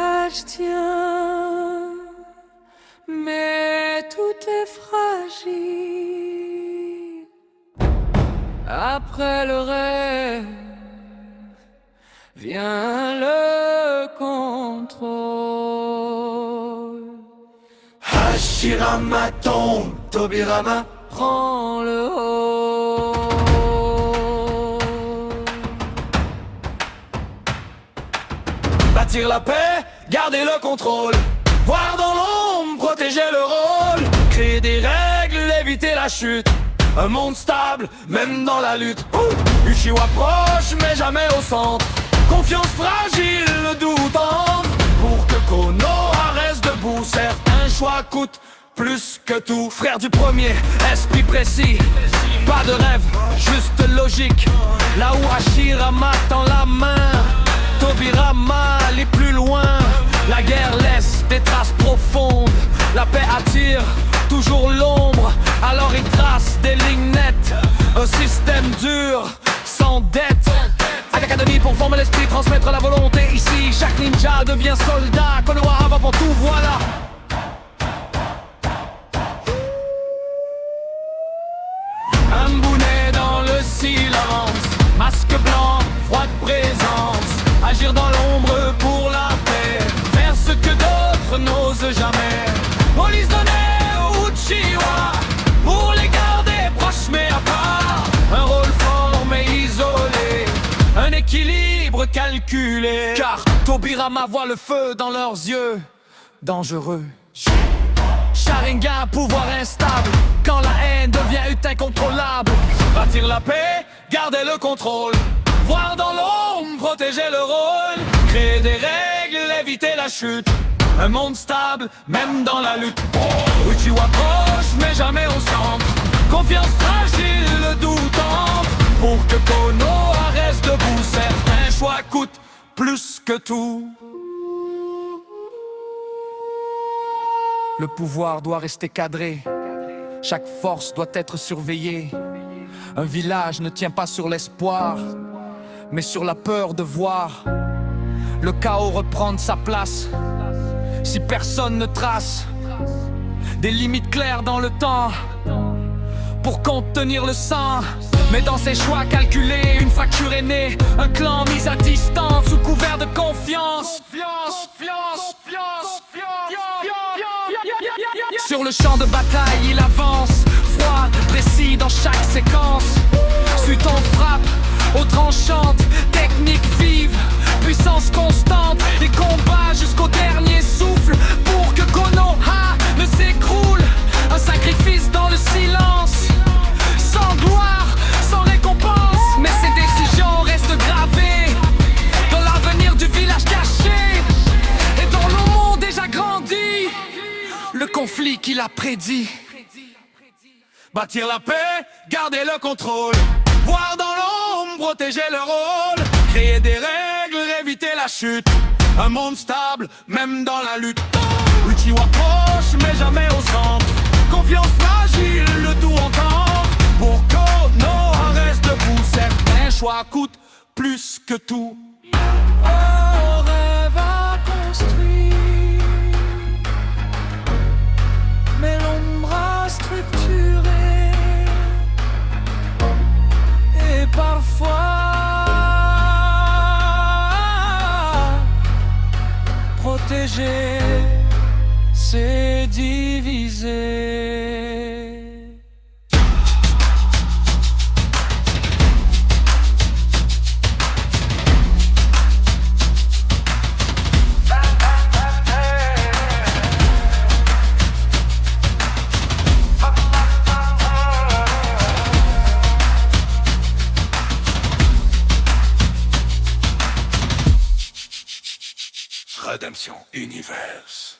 village tient, mais tout est fragile. Après le rêve vient le contrôle. Hashirama tombe, Tobirama Prends le haut. Bâtir la paix, garder le contrôle. Voir dans l'ombre, protéger le rôle. Créer des règles, éviter la chute. Un monde stable, même dans la lutte. Uchiwa proche, mais jamais au centre. Confiance fragile, le doute entre. Pour que Konoha reste debout, certains choix coûtent plus que tout. Frère du premier, esprit précis. Pas de rêve, juste logique. Là où Hashirama tend la main, Tobirama allait plus loin. La guerre laisse des traces profondes. La paix attire toujours l'ombre. Alors il trace des lignes nettes. Un système dur, sans dette. À l'académie pour former l'esprit, transmettre la volonté. Ici, chaque ninja devient soldat. Konoha va pour tout, voilà. Un bounet dans le silence. Masque blanc, froide présence. Agir dans l'ombre pour la paix. Faire ce que d'autres n'osent jamais. Police donnée au Uchiwa. Pour les garder proches mais à part. Un rôle fort mais isolé. Un équilibre calculé. Car Tobirama voit le feu dans leurs yeux. Dangereux. Sharingan, pouvoir instable. Quand la haine devient incontrôlable. Bâtir la paix, garder le contrôle. Voir dans l'ombre, protéger le rôle. Créer des règles, éviter la chute. Un monde stable, même dans la lutte. Uchiwa proche, mais jamais au centre. Confiance fragile, le doute entre. Pour que Konoha reste debout, certains choix coûtent plus que tout. Le pouvoir doit rester cadré. Chaque force doit être surveillée. Un village ne tient pas sur l'espoir, mais sur la peur de voir le chaos reprendre sa place. Si personne ne trace des limites claires dans le temps pour contenir le sang. Mais dans ses choix calculés, une fracture est née. Un clan mis à distance sous couvert de confiance. Sur le champ de bataille, il avance, froid, précis dans chaque séquence. Suis ton frappe, aux tranchantes, technique vive, puissance constante. Et combat jusqu'au dernier souffle pour que Konoha ne s'écroule. Un sacrifice dans le silence, sans gloire, sans récompense. Mais ses décisions restent gravées dans l'avenir du village caché. Et dans le monde déjà grandi, le conflit qu'il a prédit. Bâtir la paix, garder le contrôle. Voir dans l'ombre, protéger le rôle. Créer des règles, éviter la chute. Un monde stable, même dans la lutte. Uchiwa proche, mais jamais au centre. Confiance fragile, le tout entendre. Pour Konoha reste debout, certains choix coûtent plus que tout. Un rêve à construire, mais l'ombre a structuré. Et parfois protéger, c'est diviser. Redemption Universe.